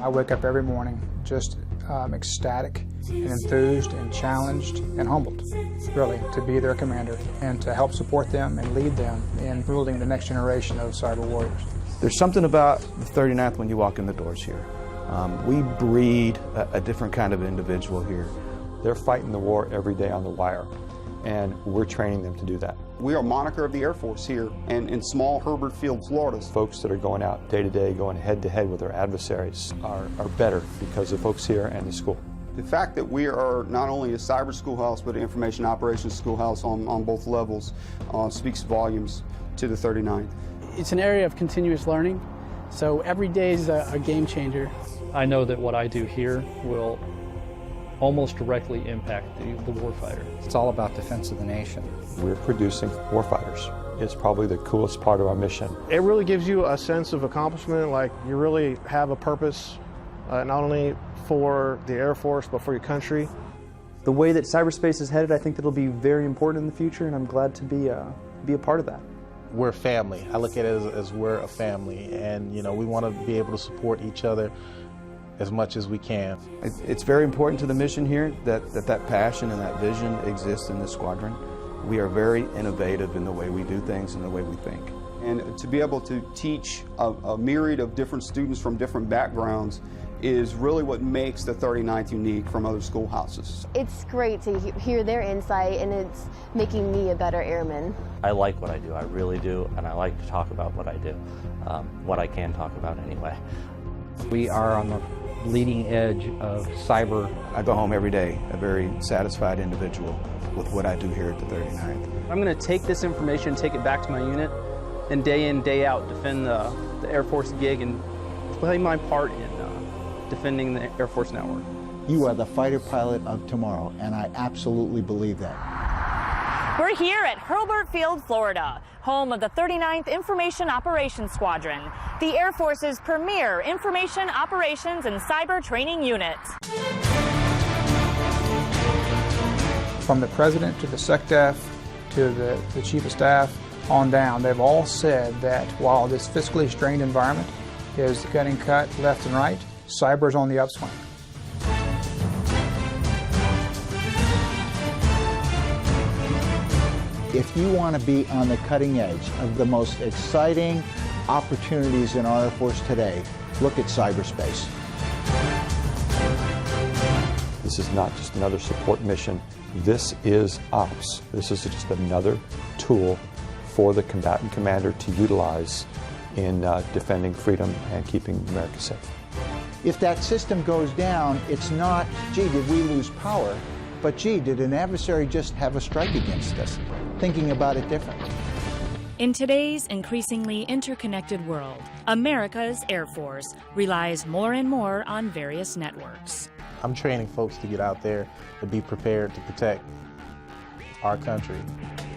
I wake up every morning just ecstatic and enthused and challenged and humbled, really, to be their commander and to help support them and lead them in building the next generation of cyber warriors. There's something about the 39th when you walk in the doors here. We breed a different kind of individual here. They're fighting the war every day on the wire, and we're training them to do that. We are moniker of the Air Force here and in small Herbert Field, Florida. Folks that are going out day to day, going head to head with their adversaries are better because of folks here and the school. The fact that we are not only a cyber schoolhouse but an information operations schoolhouse on both levels speaks volumes to the 39th. It's an area of continuous learning, so every day is a game changer. I know that what I do here will almost directly impact the warfighter. It's all about defense of the nation. We're producing warfighters. It's probably the coolest part of our mission. It really gives you a sense of accomplishment, like you really have a purpose, not only for the Air Force, but for your country. The way that cyberspace is headed, I think that'll be very important in the future, and I'm glad to be a part of that. We're family. I look at it as we're a family, and we want to be able to support each other as much as we can. It's very important to the mission here that passion and that vision exists in this squadron. We are very innovative in the way we do things and the way we think. And to be able to teach a myriad of different students from different backgrounds is really what makes the 39th unique from other schoolhouses. It's great to hear their insight, and it's making me a better airman. I like what I do, I really do, and I like to talk about what I do, what I can talk about anyway. We are on the leading edge of cyber. I go home every day a very satisfied individual with what I do here at the 39th. I'm going to take this information, take it back to my unit, and day in, day out defend the Air Force gig and play my part in defending the Air Force network. You are the fighter pilot of tomorrow, and I absolutely believe that. We're here at Hurlburt Field, Florida, home of the 39th Information Operations Squadron, the Air Force's premier information operations and cyber training unit. From the President to the SecDef to the Chief of Staff on down, they've all said that while this fiscally strained environment is getting cut left and right, cyber's on the upswing. If you want to be on the cutting edge of the most exciting opportunities in our Air Force today, look at cyberspace. This is not just another support mission. This is ops. This is just another tool for the combatant commander to utilize in defending freedom and keeping America safe. If that system goes down, it's not, gee, did we lose power? But gee, did an adversary just have a strike against us? Thinking about it differently. In today's increasingly interconnected world, America's Air Force relies more and more on various networks. I'm training folks to get out there to be prepared to protect our country.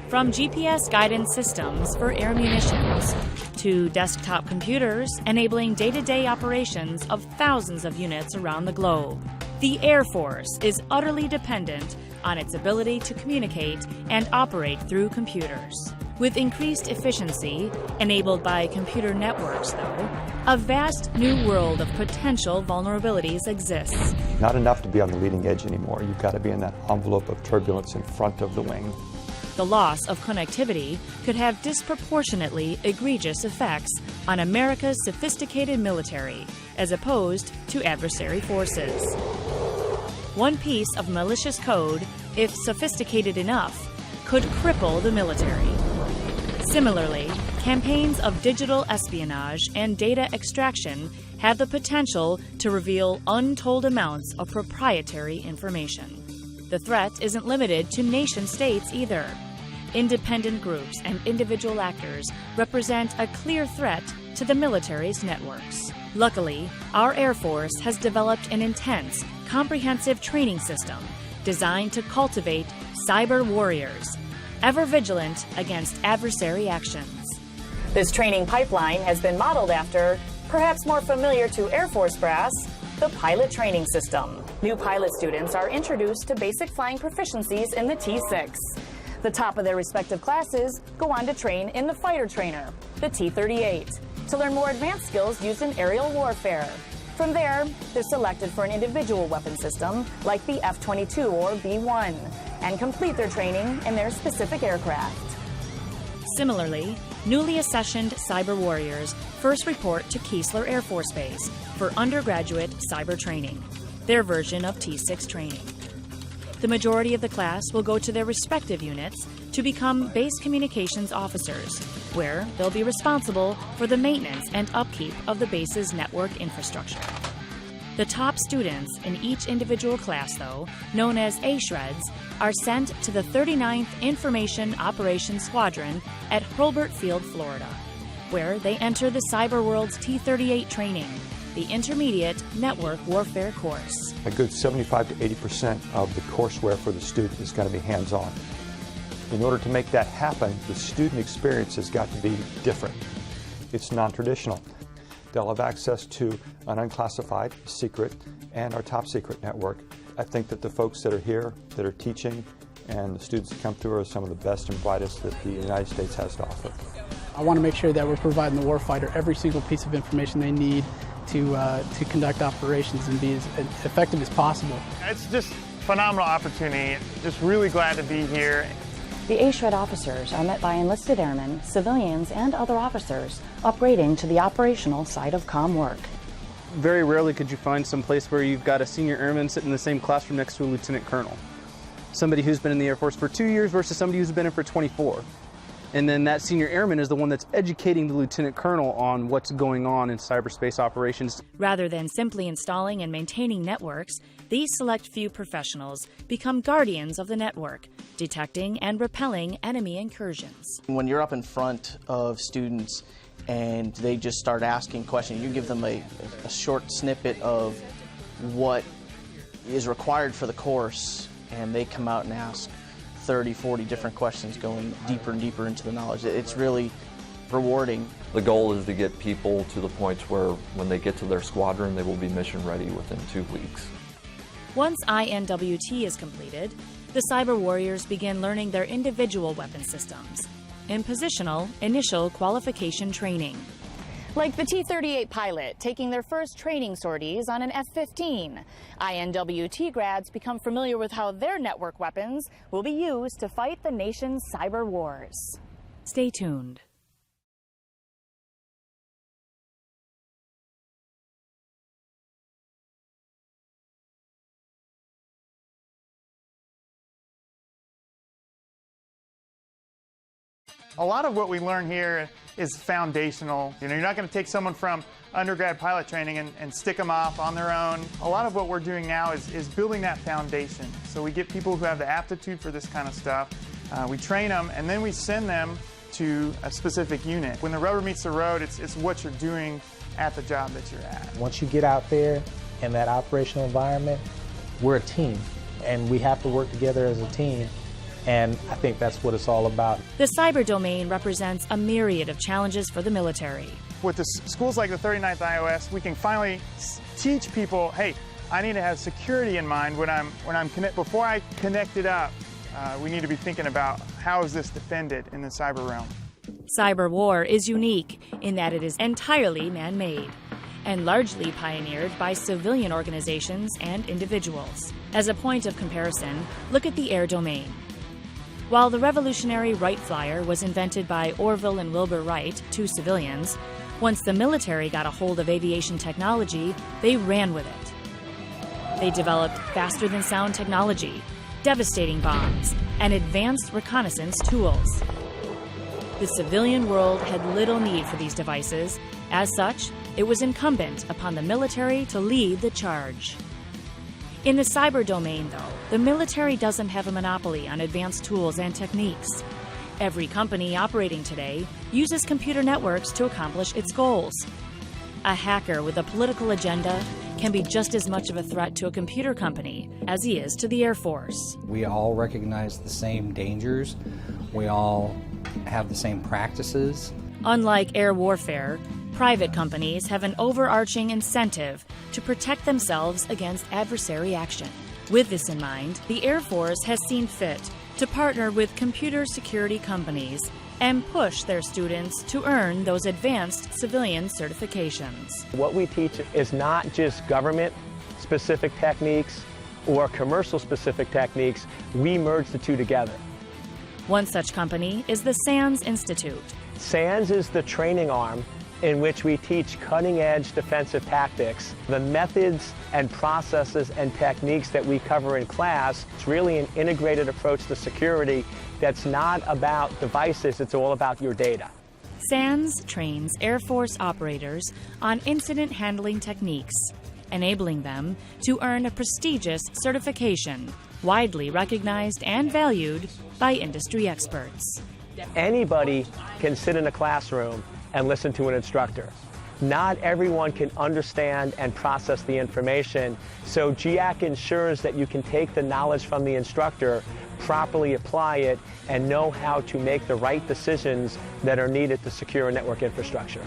From GPS guidance systems for air munitions to desktop computers enabling day-to-day operations of thousands of units around the globe, the Air Force is utterly dependent on its ability to communicate and operate through computers. With increased efficiency, enabled by computer networks, though, a vast new world of potential vulnerabilities exists. Not enough to be on the leading edge anymore. You've got to be in that envelope of turbulence in front of the wing. The loss of connectivity could have disproportionately egregious effects on America's sophisticated military, as opposed to adversary forces. One piece of malicious code, if sophisticated enough, could cripple the military. Similarly, campaigns of digital espionage and data extraction have the potential to reveal untold amounts of proprietary information. The threat isn't limited to nation-states either. Independent groups and individual actors represent a clear threat to the military's networks. Luckily, our Air Force has developed an intense, comprehensive training system designed to cultivate cyber warriors, ever vigilant against adversary actions. This training pipeline has been modeled after, perhaps more familiar to Air Force brass, the pilot training system. New pilot students are introduced to basic flying proficiencies in the T-6. The top of their respective classes go on to train in the fighter trainer, the T-38, to learn more advanced skills used in aerial warfare. From there, they're selected for an individual weapon system like the F-22 or B-1 and complete their training in their specific aircraft. Similarly, newly accessioned cyber warriors first report to Keesler Air Force Base for undergraduate cyber training, their version of T6 training. The majority of the class will go to their respective units to become base communications officers, where they'll be responsible for the maintenance and upkeep of the base's network infrastructure. The top students in each individual class, though, known as A-Shreds, are sent to the 39th Information Operations Squadron at Hurlburt Field, Florida, where they enter the Cyber World's T-38 training, the intermediate network warfare course. A good 75 to 80% of the courseware for the student is going to be hands-on. In order to make that happen, the student experience has got to be different. It's non-traditional. They'll have access to an unclassified, secret, and our top secret network. I think that the folks that are here, that are teaching, and the students that come through are some of the best and brightest that the United States has to offer. I want to make sure that we're providing the warfighter every single piece of information they need to conduct operations and be as effective as possible. It's just a phenomenal opportunity. Just really glad to be here. The A-Shred officers are met by enlisted airmen, civilians, and other officers upgrading to the operational side of comm work. Very rarely could you find some place where you've got a senior airman sitting in the same classroom next to a lieutenant colonel. Somebody who's been in the Air Force for 2 years versus somebody who's been in for 24. And then that senior airman is the one that's educating the lieutenant colonel on what's going on in cyberspace operations. Rather than simply installing and maintaining networks, these select few professionals become guardians of the network, detecting and repelling enemy incursions. When you're up in front of students and they just start asking questions, you give them a short snippet of what is required for the course, and they come out and ask 30, 40 different questions, going deeper and deeper into the knowledge. It's really rewarding. The goal is to get people to the point where when they get to their squadron, they will be mission ready within 2 weeks. Once INWT is completed, the cyber warriors begin learning their individual weapon systems in positional initial qualification training. Like the T-38 pilot taking their first training sorties on an F-15. INWT grads become familiar with how their network weapons will be used to fight the nation's cyber wars. Stay tuned. A lot of what we learn here is foundational. You know, you're not going to take someone from undergrad pilot training and stick them off on their own. A lot of what we're doing now is building that foundation. So we get people who have the aptitude for this kind of stuff. We train them, and then we send them to a specific unit. When the rubber meets the road, it's what you're doing at the job that you're at. Once you get out there in that operational environment, we're a team, and we have to work together as a team. And I think that's what it's all about. The cyber domain represents a myriad of challenges for the military. With the schools like the 39th IOS, we can finally teach people, hey, I need to have security in mind before I connect it up. We need to be thinking about how is this defended in the cyber realm. Cyber war is unique in that it is entirely man-made and largely pioneered by civilian organizations and individuals. As a point of comparison, look at the air domain. While the revolutionary Wright Flyer was invented by Orville and Wilbur Wright, two civilians, once the military got a hold of aviation technology, they ran with it. They developed faster-than-sound technology, devastating bombs, and advanced reconnaissance tools. The civilian world had little need for these devices. As such, it was incumbent upon the military to lead the charge. In the cyber domain, though, the military doesn't have a monopoly on advanced tools and techniques. Every company operating today uses computer networks to accomplish its goals. A hacker with a political agenda can be just as much of a threat to a computer company as he is to the Air Force. We all recognize the same dangers. We all have the same practices. Unlike air warfare, private companies have an overarching incentive to protect themselves against adversary action. With this in mind, the Air Force has seen fit to partner with computer security companies and push their students to earn those advanced civilian certifications. What we teach is not just government-specific techniques or commercial-specific techniques. We merge the two together. One such company is the SANS Institute. SANS is the training arm in which we teach cutting-edge defensive tactics. The methods and processes and techniques that we cover in class, it's really an integrated approach to security that's not about devices, it's all about your data. SANS trains Air Force operators on incident handling techniques, enabling them to earn a prestigious certification, widely recognized and valued by industry experts. Anybody can sit in a classroom and listen to an instructor. Not everyone can understand and process the information, so GIAC ensures that you can take the knowledge from the instructor, properly apply it, and know how to make the right decisions that are needed to secure a network infrastructure.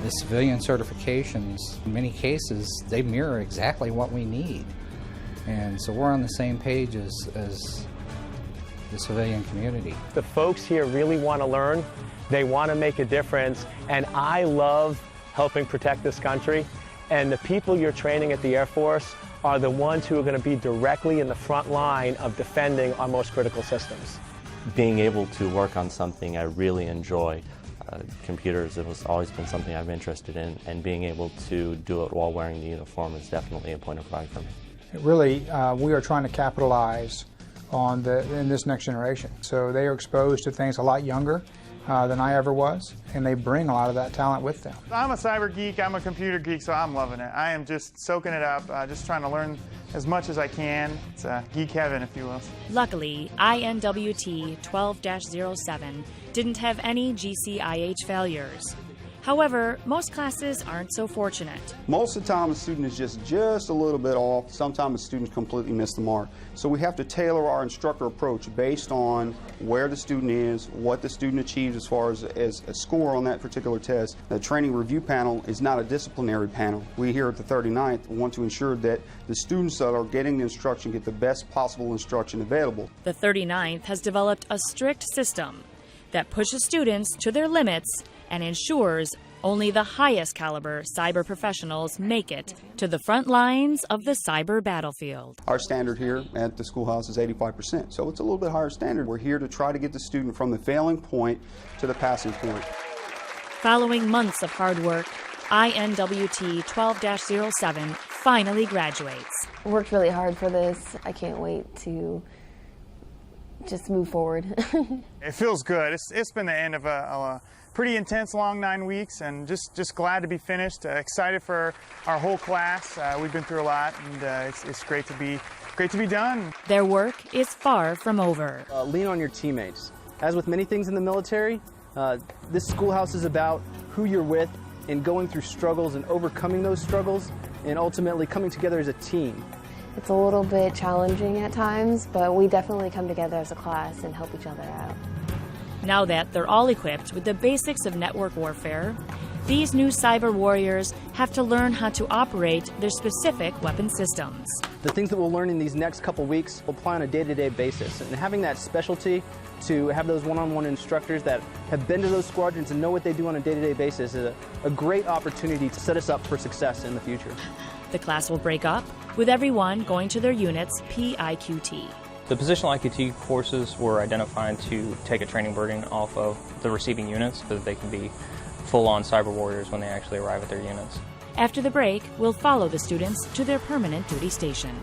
The civilian certifications, in many cases, they mirror exactly what we need. And so we're on the same page as the civilian community. The folks here really want to learn, they want to make a difference, and I love helping protect this country. And the people you're training at the Air Force are the ones who are going to be directly in the front line of defending our most critical systems. Being able to work on something I really enjoy, computers, it has always been something I'm interested in, and being able to do it while wearing the uniform is definitely a point of pride for me. Really, we are trying to capitalize on in this next generation. So they are exposed to things a lot younger than I ever was, and they bring a lot of that talent with them. I'm a cyber geek, I'm a computer geek, so I'm loving it. I am just soaking it up, just trying to learn as much as I can. It's geek heaven, if you will. Luckily, INWT 12-07 didn't have any GCIH failures. However, most classes aren't so fortunate. Most of the time, a student is just a little bit off. Sometimes a student completely missed the mark. So we have to tailor our instructor approach based on where the student is, what the student achieves as far as a score on that particular test. The training review panel is not a disciplinary panel. We here at the 39th want to ensure that the students that are getting the instruction get the best possible instruction available. The 39th has developed a strict system that pushes students to their limits and ensures only the highest caliber cyber professionals make it to the front lines of the cyber battlefield. Our standard here at the schoolhouse is 85%, so it's a little bit higher standard. We're here to try to get the student from the failing point to the passing point. Following months of hard work, INWT 12-07 finally graduates. Worked really hard for this. I can't wait to just move forward. It feels good. It's been the end of a pretty intense long 9 weeks, and just glad to be finished. Excited for our whole class. We've been through a lot, and it's great to be done. Their work is far from over. Lean on your teammates. As with many things in the military, this schoolhouse is about who you're with and going through struggles and overcoming those struggles and ultimately coming together as a team. It's a little bit challenging at times, but we definitely come together as a class and help each other out. Now that they're all equipped with the basics of network warfare, these new cyber warriors have to learn how to operate their specific weapon systems. The things that we'll learn in these next couple weeks will apply on a day-to-day basis, and having that specialty to have those one-on-one instructors that have been to those squadrons and know what they do on a day-to-day basis is a great opportunity to set us up for success in the future. The class will break up, with everyone going to their unit's PIQT. The positional IQT courses were identified to take a training burden off of the receiving units so that they can be full-on cyber warriors when they actually arrive at their units. After the break, we'll follow the students to their permanent duty station.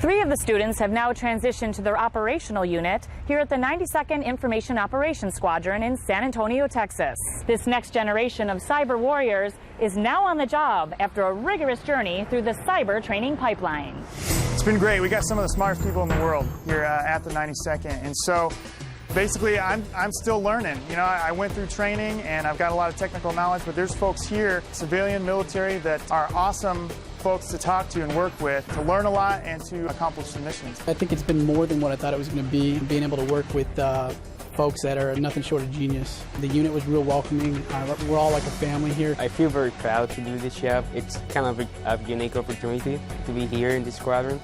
Three of the students have now transitioned to their operational unit here at the 92nd Information Operations Squadron in San Antonio, Texas. This next generation of cyber warriors is now on the job after a rigorous journey through the cyber training pipeline. It's been great. We got some of the smartest people in the world here at the 92nd, and so basically I'm still learning. You know, I went through training and I've got a lot of technical knowledge, but there's folks here, civilian, military, that are awesome folks to talk to and work with, to learn a lot and to accomplish some missions. I think it's been more than what I thought it was going to be, being able to work with folks that are nothing short of genius. The unit was real welcoming. We're all like a family here. I feel very proud to do this job. It's kind of a unique opportunity to be here in this squadron.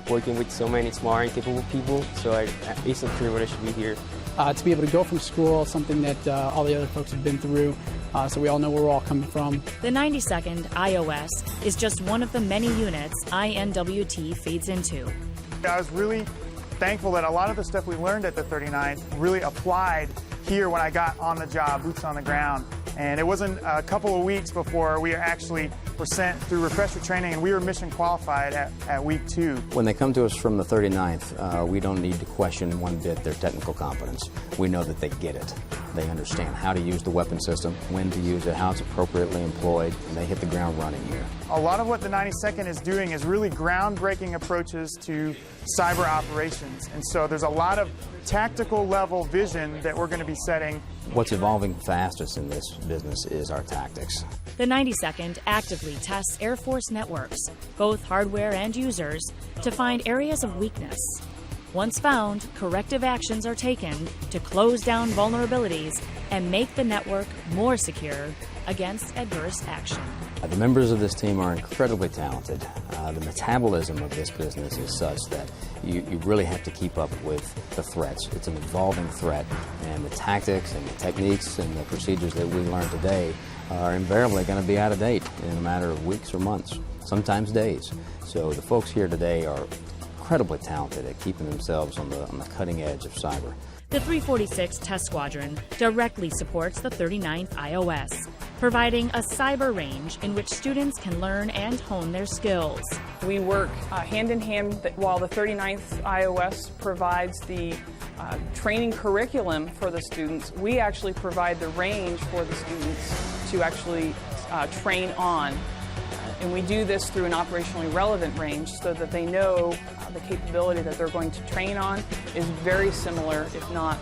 working with so many smart and capable people, so it's a privilege to be here. To be able to go from school, something that all the other folks have been through, so we all know where we're all coming from. The 92nd IOS is just one of the many units INWT feeds into. I was really thankful that a lot of the stuff we learned at the 39th really applied here when I got on the job, boots on the ground. And it wasn't a couple of weeks before we actually were sent through refresher training, and we were mission qualified at week 2. When they come to us from the 39th, we don't need to question one bit their technical competence. We know that they get it. They understand how to use the weapon system, when to use it, how it's appropriately employed, and they hit the ground running here. A lot of what the 92nd is doing is really groundbreaking approaches to cyber operations. And so there's a lot of tactical level vision that we're going to be setting. What's evolving fastest in this business is our tactics. The 92nd actively tests Air Force networks, both hardware and users, to find areas of weakness. Once found, corrective actions are taken to close down vulnerabilities and make the network more secure against adverse action. The members of this team are incredibly talented. The metabolism of this business is such that you really have to keep up with the threats. It's an evolving threat, and the tactics and the techniques and the procedures that we learn today are invariably going to be out of date in a matter of weeks or months, sometimes days. So the folks here today are incredibly talented at keeping themselves on the cutting edge of cyber. The 346th Test Squadron directly supports the 39th IOS, providing a cyber range in which students can learn and hone their skills. We work hand in hand while the 39th IOS provides the training curriculum for the students. We actually provide the range for the students to actually train on. And we do this through an operationally relevant range so that they know the capability that they're going to train on is very similar, if not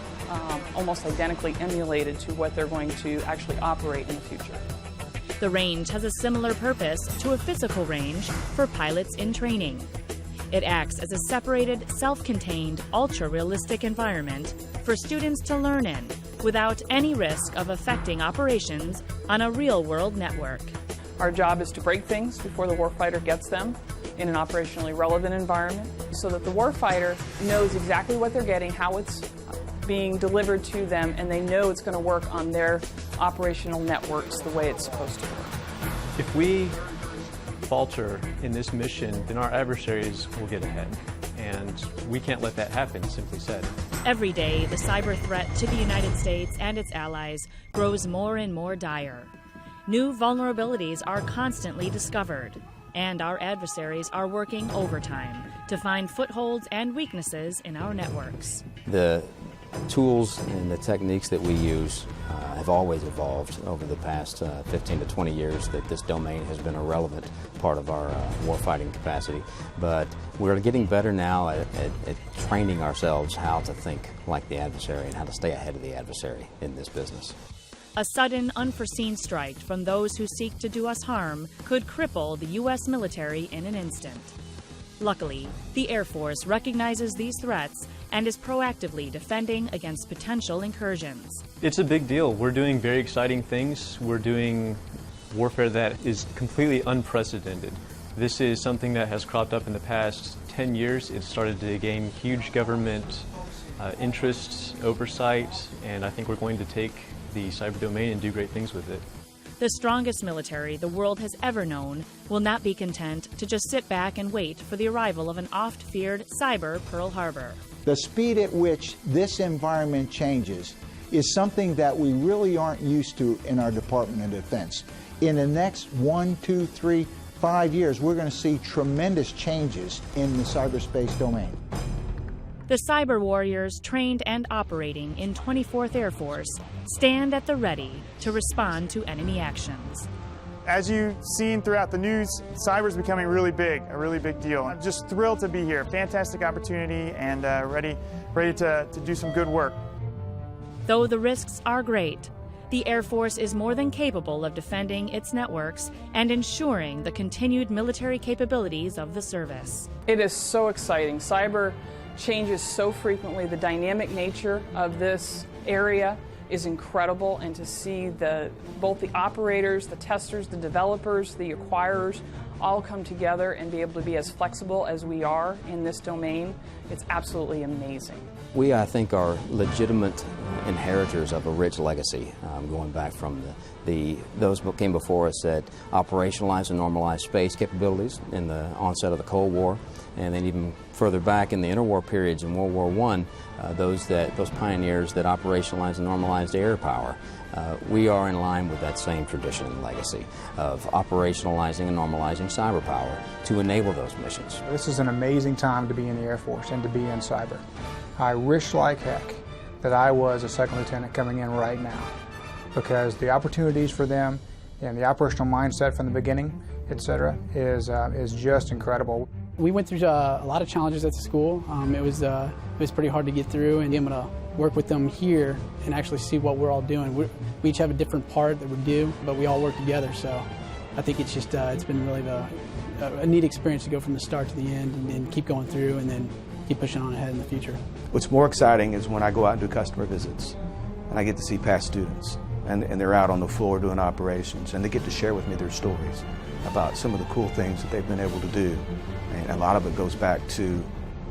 almost identically emulated to what they're going to actually operate in the future. The range has a similar purpose to a physical range for pilots in training. It acts as a separated, self-contained, ultra-realistic environment for students to learn in without any risk of affecting operations on a real-world network. Our job is to break things before the warfighter gets them in an operationally relevant environment so that the warfighter knows exactly what they're getting, how it's being delivered to them, and they know it's going to work on their operational networks the way it's supposed to work. If we falter in this mission, then our adversaries will get ahead. And we can't let that happen, simply said. Every day, the cyber threat to the United States and its allies grows more and more dire. New vulnerabilities are constantly discovered, and our adversaries are working overtime to find footholds and weaknesses in our networks. The tools and the techniques that we use have always evolved over the past 15 to 20 years that this domain has been a relevant part of our warfighting capacity. But we're getting better now at training ourselves how to think like the adversary and how to stay ahead of the adversary in this business. A sudden, unforeseen strike from those who seek to do us harm could cripple the U.S. military in an instant. Luckily, the Air Force recognizes these threats and is proactively defending against potential incursions. It's a big deal. We're doing very exciting things. We're doing warfare that is completely unprecedented. This is something that has cropped up in the past 10 years. It started to gain huge government interest, oversight, and I think we're going to take the cyber domain and do great things with it. The strongest military the world has ever known will not be content to just sit back and wait for the arrival of an oft-feared cyber Pearl Harbor. The speed at which this environment changes is something that we really aren't used to in our Department of Defense. In the next 1, 2, 3, 5 years, we're going to see tremendous changes in the cyberspace domain. The cyber warriors trained and operating in 24th Air Force stand at the ready to respond to enemy actions. As you've seen throughout the news, cyber is becoming really big, a really big deal. I'm just thrilled to be here. Fantastic opportunity and ready to do some good work. Though the risks are great, the Air Force is more than capable of defending its networks and ensuring the continued military capabilities of the service. It is so exciting. Cyber changes so frequently. The dynamic nature of this area is incredible, and to see both the operators, the testers, the developers, the acquirers all come together and be able to be as flexible as we are in this domain, it's absolutely amazing. We, I think, are legitimate inheritors of a rich legacy, going back from those who came before us that operationalized and normalized space capabilities in the onset of the Cold War, and then even further back in the interwar periods in World War I, those pioneers that operationalized and normalized air power. We are in line with that same tradition and legacy of operationalizing and normalizing cyber power to enable those missions. This is an amazing time to be in the Air Force and to be in cyber. I wish like heck that I was a second lieutenant coming in right now, because the opportunities for them and the operational mindset from the beginning, etc., is just incredible. We went through a lot of challenges at the school. It was pretty hard to get through, and I'm going to work with them here and actually see what we're all doing. We each have a different part that we do, but we all work together. So I think it's just it's been really a neat experience to go from the start to the end and keep going through and then keep pushing on ahead in the future. What's more exciting is when I go out and do customer visits and I get to see past students and they're out on the floor doing operations and they get to share with me their stories about some of the cool things that they've been able to do. And a lot of it goes back to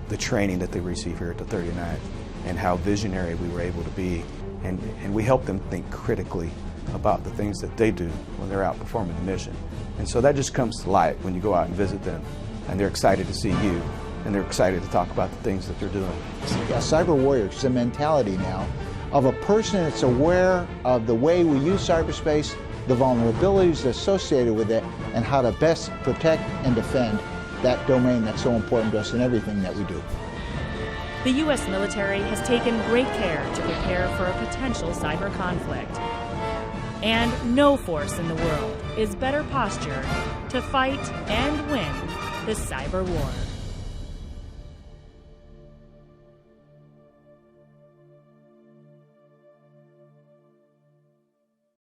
the training that they receive here at the 39th and how visionary we were able to be. And we help them think critically about the things that they do when they're out performing the mission. And so that just comes to light when you go out and visit them, and they're excited to see you, and they're excited to talk about the things that they're doing. A cyber warrior is a mentality now of a person that's aware of the way we use cyberspace, the vulnerabilities associated with it, and how to best protect and defend that domain that's so important to us in everything that we do. The U.S. military has taken great care to prepare for a potential cyber conflict. And no force in the world is better postured to fight and win the cyber war.